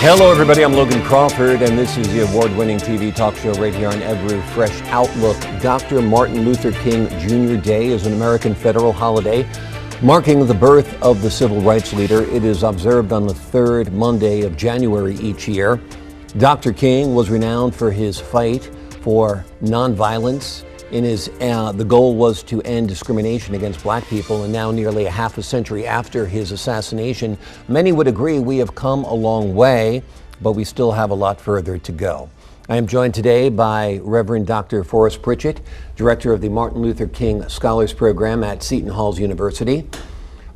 Hello, everybody. I'm Logan Crawford, and this is the award-winning TV talk show right here on Every Fresh Outlook. Dr. Martin Luther King Jr. Day is an American federal holiday marking the birth of the civil rights leader. It is observed on the third Monday of January each year. Dr. King was renowned for his fight for nonviolence. The goal was to end discrimination against black people, and now nearly a half a century after his assassination, many would agree we have come a long way, but we still have a lot further to go. I am joined today by Reverend Dr. Forrest Pritchett, Director of the Martin Luther King Scholars Program at Seton Hall University,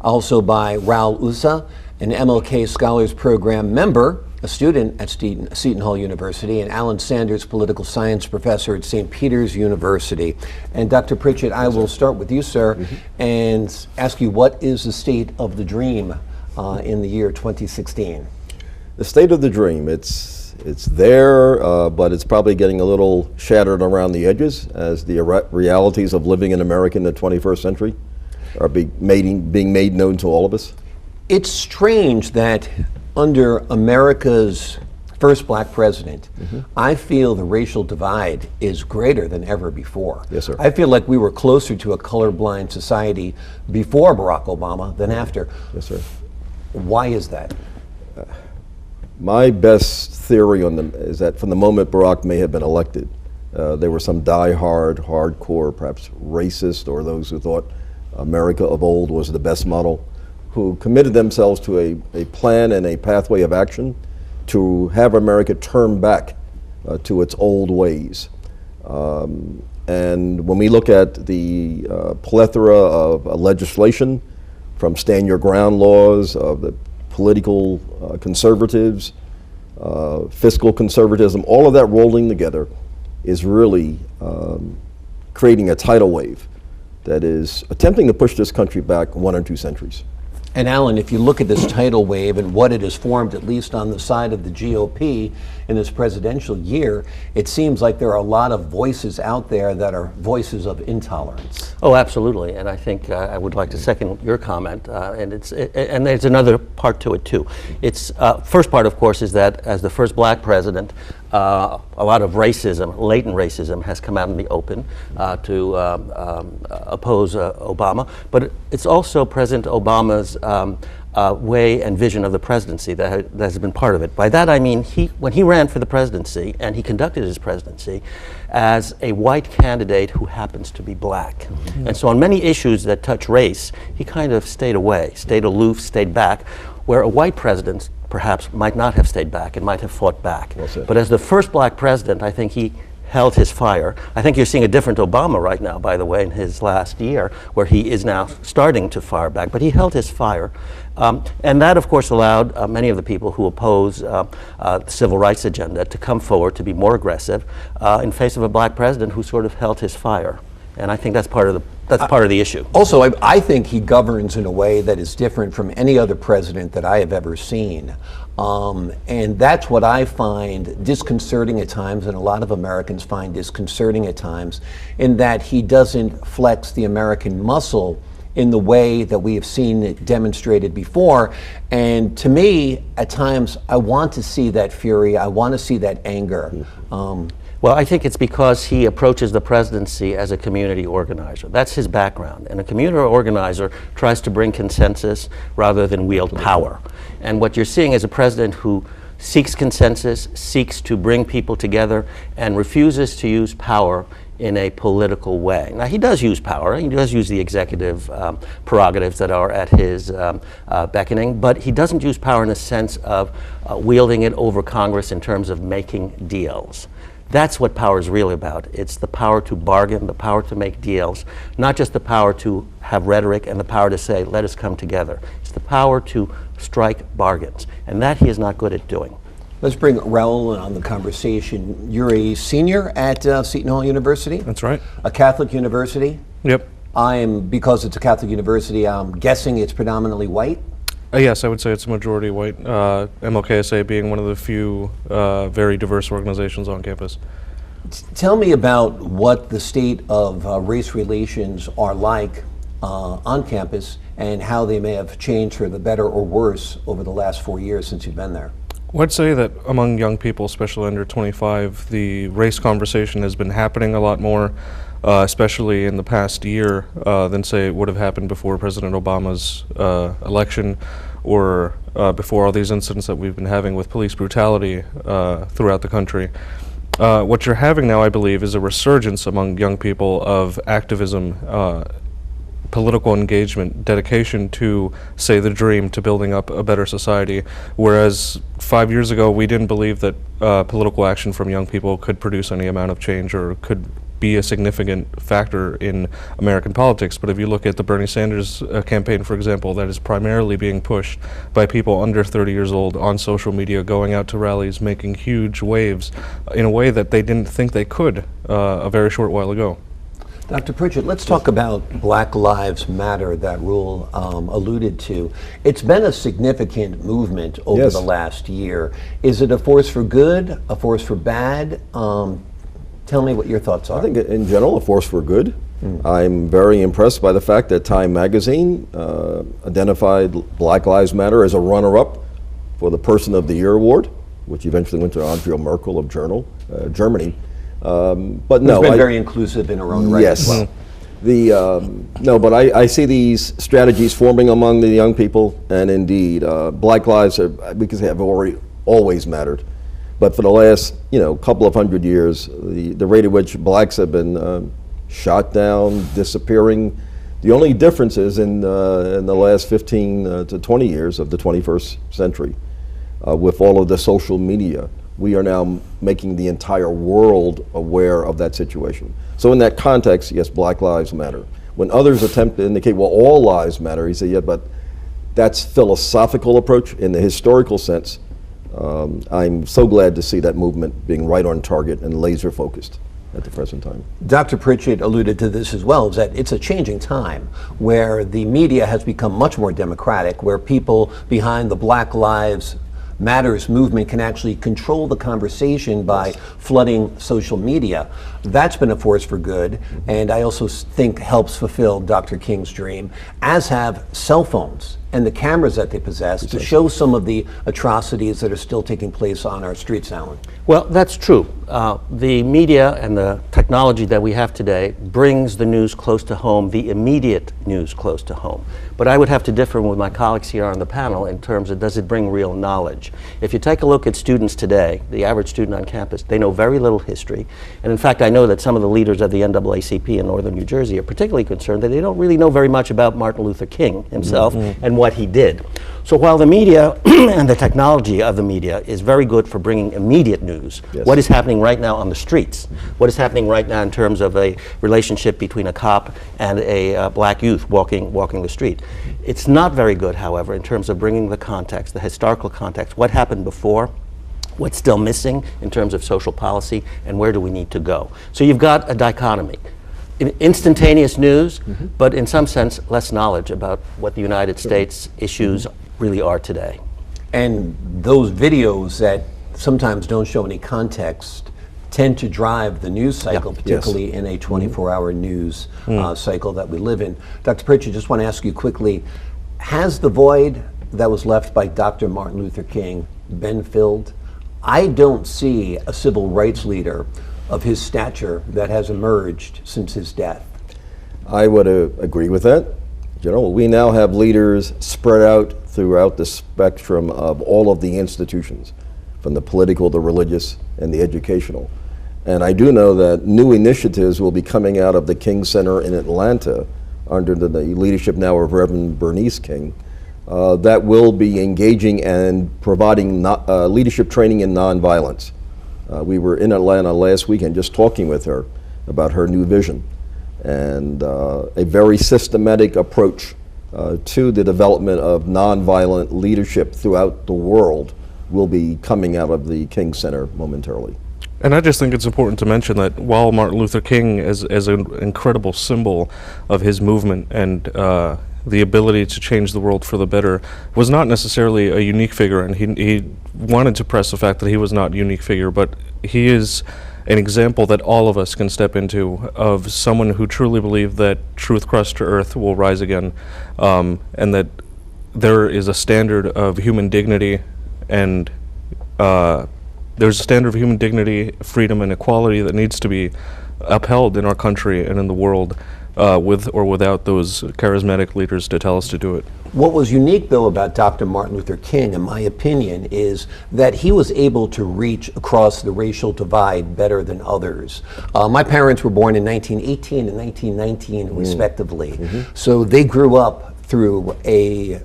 also by Raul Ausa, an MLK Scholars Program member, a student at Seton Hall University, and Alain Sanders, political science professor at St. Peter's University. And Dr. Pritchett, I will start with you, sir, and ask you, what is the state of the dream in the year 2016? The state of the dream, it's there, but it's probably getting a little shattered around the edges as the realities of living in America in the 21st century are being made known to all of us. It's strange that under America's first black president, I feel the racial divide is greater than ever before. Yes, sir. I feel like we were closer to a colorblind society before Barack Obama than after. Yes, sir. Why is that? My best theory on them is that from the moment Barack may have been elected, there were some die-hard, hardcore, perhaps racist, or those who thought America of old was the best model, who committed themselves to a plan and a pathway of action to have America turn back to its old ways. And when we look at the plethora of legislation, from stand your ground laws, of the political conservatives, fiscal conservatism, all of that rolling together is really creating a tidal wave that is attempting to push this country back 1 or 2 centuries. And Alan, if you look at this tidal wave and what it has formed, at least on the side of the GOP in this presidential year, it seems like there are a lot of voices out there that are voices of intolerance. Oh, absolutely. And I think I would like to second your comment. And there's another part to it too. It's first part, of course, is that as the first black president, a lot of racism, latent racism, has come out in the open to oppose Obama. But it's also President Obama's way and vision of the presidency that has been part of it. By that I mean when he ran for the presidency, and he conducted his presidency as a white candidate who happens to be black. And so on many issues that touch race, he kind of stayed away, stayed aloof, stayed back, where a white president perhaps might not have stayed back and might have fought back. Well, but as the first black president, I think he held his fire. I think you're seeing a different Obama right now, by the way, in his last year, where he is now starting to fire back, but he held his fire. And that, of course, allowed many of the people who oppose the civil rights agenda to come forward to be more aggressive in face of a black president who sort of held his fire. And I think that's part of the issue. Also, I think he governs in a way that is different from any other president that I have ever seen. And that's what I find disconcerting at times, and a lot of Americans find disconcerting at times, in that he doesn't flex the American muscle in the way that we have seen it demonstrated before. And to me, at times, I want to see that fury, I want to see that anger. Well, I think it's because he approaches the presidency as a community organizer. That's his background. And a community organizer tries to bring consensus rather than wield power. And what you're seeing is a president who seeks consensus, seeks to bring people together, and refuses to use power in a political way. Now, he does use power. He does use the executive prerogatives that are at his beckoning, but he doesn't use power in a sense of wielding it over Congress in terms of making deals. That's what power is really about. It's the power to bargain, the power to make deals, not just the power to have rhetoric and the power to say, let us come together. It's the power to strike bargains, and that he is not good at doing. Let's bring Raul on the conversation. You're a senior at Seton Hall University? That's right. A Catholic university? Yep. Because it's a Catholic university, I'm guessing it's predominantly white? Yes, I would say it's a majority white, MLKSA being one of the few very diverse organizations on campus. Tell me about what the state of race relations are like on campus and how they may have changed for the better or worse over the last 4 years since you've been there. Well, I'd say that among young people, especially under 25, the race conversation has been happening a lot more, especially in the past year, than, say, it would have happened before President Obama's election, or before all these incidents that we've been having with police brutality throughout the country. What you're having now, I believe, is a resurgence among young people of activism, political engagement, dedication to, say, the dream, to building up a better society, whereas 5 years ago we didn't believe that political action from young people could produce any amount of change or could be a significant factor in American politics. But if you look at the Bernie Sanders campaign, for example, that is primarily being pushed by people under 30 years old on social media, going out to rallies, making huge waves in a way that they didn't think they could a very short while ago. Dr. Pritchett, let's talk about Black Lives Matter that Raul alluded to. It's been a significant movement over the last year. Is it a force for good, a force for bad? Tell me what your thoughts are. I think in general a force for good. I'm very impressed by the fact that Time magazine identified Black Lives Matter as a runner-up for the Person of the Year award, which eventually went to Angela Merkel of Germany. But no, it's been very inclusive in her own right. Yes. As well. No, but I see these strategies forming among the young people, and indeed, Black lives have always mattered. But for the last, couple of hundred years, the rate at which blacks have been shot down, disappearing, the only difference is in the last 15 to 20 years of the 21st century, with all of the social media, we are now making the entire world aware of that situation. So in that context, yes, Black Lives Matter. When others attempt to indicate, well, all lives matter, you say, yeah, but that's philosophical approach. In the historical sense, I'm so glad to see that movement being right on target and laser focused at the present time. Dr. Pritchett alluded to this as well, is that it's a changing time where the media has become much more democratic, where people behind the Black Lives Matters movement can actually control the conversation by flooding social media. That's been a force for good, and I also think helps fulfill Dr. King's dream, as have cell phones and the cameras that they possess to show some of the atrocities that are still taking place on our streets, Alan. Well, that's true. The media and the technology that we have today brings the news close to home, the immediate news close to home. But I would have to differ with my colleagues here on the panel in terms of, does it bring real knowledge? If you take a look at students today, the average student on campus, they know very little history. And in fact, I know that some of the leaders of the NAACP in northern New Jersey are particularly concerned that they don't really know very much about Martin Luther King himself and what he did. So while the media and the technology of the media is very good for bringing immediate news, what is happening right now on the streets, what is happening right now in terms of a relationship between a cop and a black youth walking the street. It's not very good, however, in terms of bringing the context, the historical context, what happened before, what's still missing in terms of social policy, and where do we need to go. So you've got a dichotomy. Instantaneous news, but in some sense less knowledge about what the United States issues really are today. And those videos that sometimes don't show any context tend to drive the news cycle, particularly in a 24-hour news cycle that we live in. Dr. Pritchett, just want to ask you quickly, has the void that was left by Dr. Martin Luther King been filled? I don't see a civil rights leader of his stature that has emerged since his death. I would agree with that. We now have leaders spread out throughout the spectrum of all of the institutions, from the political, the religious, and the educational. And I do know that new initiatives will be coming out of the King Center in Atlanta under the leadership now of Reverend Bernice King that will be engaging and providing leadership training in nonviolence. We were in Atlanta last weekend just talking with her about her new vision and a very systematic approach to the development of nonviolent leadership throughout the world will be coming out of the King Center momentarily. And I just think it's important to mention that while Martin Luther King, as an incredible symbol of his movement and the ability to change the world for the better, was not necessarily a unique figure, and he wanted to press the fact that he was not a unique figure, but he is an example that all of us can step into of someone who truly believed that truth crushed to earth will rise again, and that there is a standard of human dignity and there's a standard of human dignity, freedom, and equality that needs to be upheld in our country and in the world, with or without those charismatic leaders to tell us to do it. What was unique, though, about Dr. Martin Luther King, in my opinion, is that he was able to reach across the racial divide better than others. My parents were born in 1918 and 1919, respectively. So they grew up through a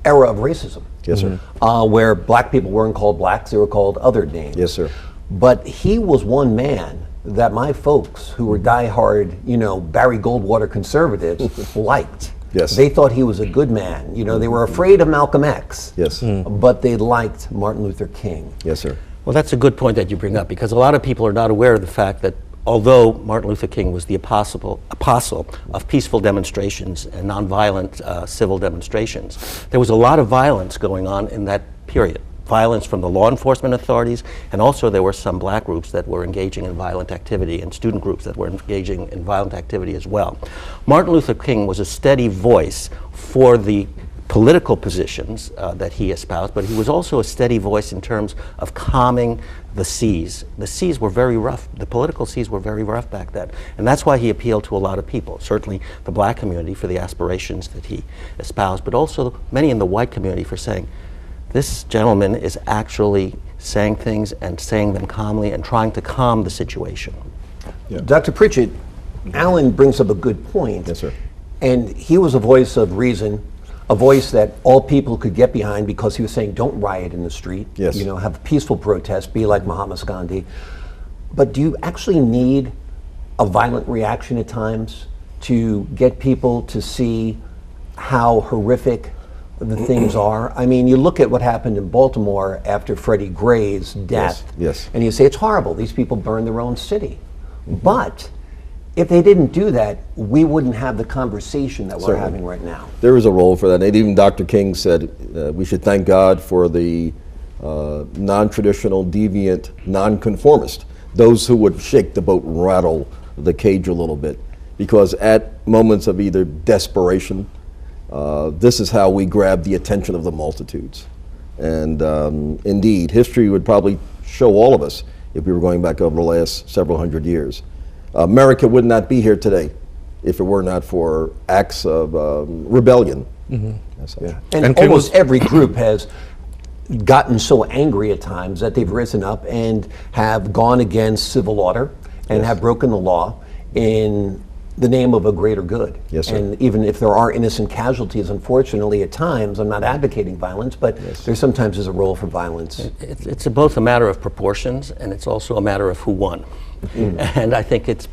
era of racism. Yes, sir. Where black people weren't called blacks, they were called other names. Yes, sir. But he was one man that my folks, who were diehard, Barry Goldwater conservatives, liked. Yes. They thought he was a good man. They were afraid of Malcolm X. Yes. But they liked Martin Luther King. Yes, sir. Well, that's a good point that you bring up, because a lot of people are not aware of the fact that although Martin Luther King was the apostle of peaceful demonstrations and nonviolent civil demonstrations, there was a lot of violence going on in that period. Violence from the law enforcement authorities, and also there were some black groups that were engaging in violent activity, and student groups that were engaging in violent activity as well. Martin Luther King was a steady voice for the political positions that he espoused, but he was also a steady voice in terms of calming the seas. The seas were very rough. The political seas were very rough back then. And that's why he appealed to a lot of people, certainly the black community for the aspirations that he espoused, but also many in the white community for saying, this gentleman is actually saying things and saying them calmly and trying to calm the situation. Yeah. Dr. Pritchett, Alan brings up a good point. Yes, sir. And he was a voice of reason, a voice that all people could get behind, because he was saying, don't riot in the street. Yes. Have a peaceful protest, be like Mahatma Gandhi. But do you actually need a violent reaction at times to get people to see how horrific the things are? I mean, you look at what happened in Baltimore after Freddie Gray's death, Yes. and you say it's horrible. These people burned their own city. But if they didn't do that, we wouldn't have the conversation that we're Certainly. having right now. There is a role for that. And even Dr. King said we should thank God for the non-traditional, deviant, non-conformist, those who would shake the boat and rattle the cage a little bit. Because at moments of either desperation, this is how we grab the attention of the multitudes. And indeed, history would probably show all of us, if we were going back over the last several hundred years, America would not be here today if it were not for acts of rebellion. Yeah. And almost every group has gotten so angry at times that they've risen up and have gone against civil order and have broken the law in the name of a greater good. Yes, sir. And even if there are innocent casualties, unfortunately, at times, I'm not advocating violence, but there sometimes is a role for violence. It's both a matter of proportions, and it's also a matter of who won. And I think it's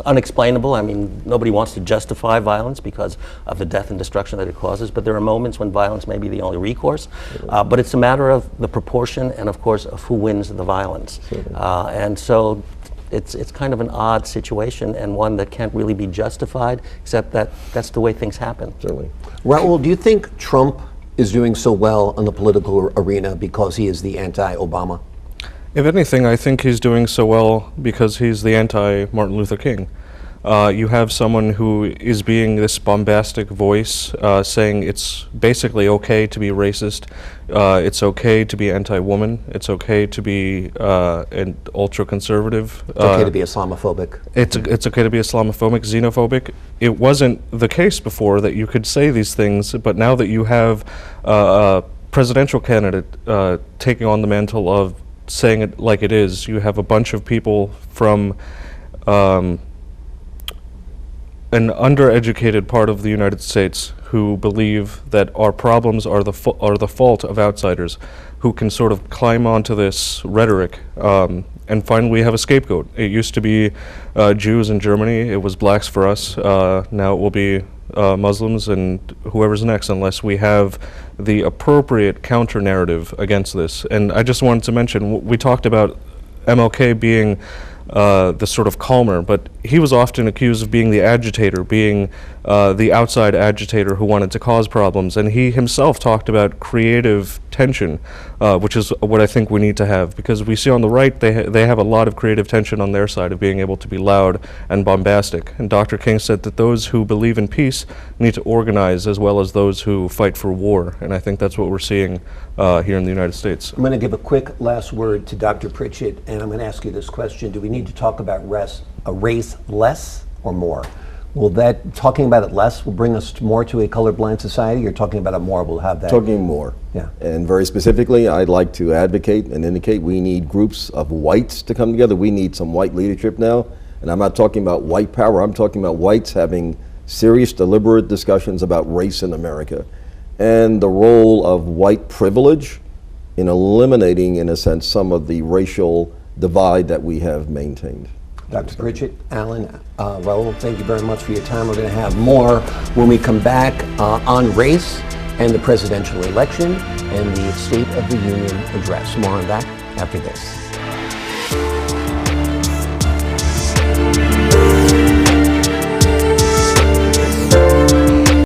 unexplainable. I mean, nobody wants to justify violence because of the death and destruction that it causes, but there are moments when violence may be the only recourse. But it's a matter of the proportion and, of course, of who wins the violence. And so it's kind of an odd situation, and one that can't really be justified, except that that's the way things happen. Certainly. Raul, do you think Trump is doing so well in the political arena because he is the anti-Obama? If anything, I think he's doing so well because he's the anti-Martin Luther King. You have someone who is being this bombastic voice, saying it's basically okay to be racist, it's okay to be anti-woman, it's okay to be an ultra-conservative. It's okay to be Islamophobic. It's okay to be Islamophobic, xenophobic. It wasn't the case before that you could say these things, but now that you have a presidential candidate taking on the mantle of saying it like it is, you have a bunch of people from an undereducated part of the United States who believe that our problems are the fault of outsiders, who can sort of climb onto this rhetoric and finally have a scapegoat. It used to be Jews in Germany, it was blacks for us, now it will be Muslims and whoever's next, unless we have the appropriate counter-narrative against this. And I just wanted to mention, we talked about MLK being the sort of calmer, but he was often accused of being the agitator, being the outside agitator who wanted to cause problems, and he himself talked about creative tension, which is what I think we need to have, because we see on the right they have a lot of creative tension on their side of being able to be loud and bombastic. And Dr. King said that those who believe in peace need to organize as well as those who fight for war, and I think that's what we're seeing here in the United States. I'm going to give a quick last word to Dr. Pritchett, and I'm going to ask you this question. Do we need to talk about race less or more? Will that, talking about it less will bring us more to a colorblind society, or talking about it more will have that? Talking more. Yeah. And very specifically, I'd like to advocate and indicate we need groups of whites to come together. We need some white leadership now. And I'm not talking about white power. I'm talking about whites having serious, deliberate discussions about race in America and the role of white privilege in eliminating, in a sense, some of the racial divide that we have maintained. Dr. Pritchett, Alain, Raul, thank you very much for your time. We're going to have more when we come back on race and the presidential election and the State of the Union address. More on that after this.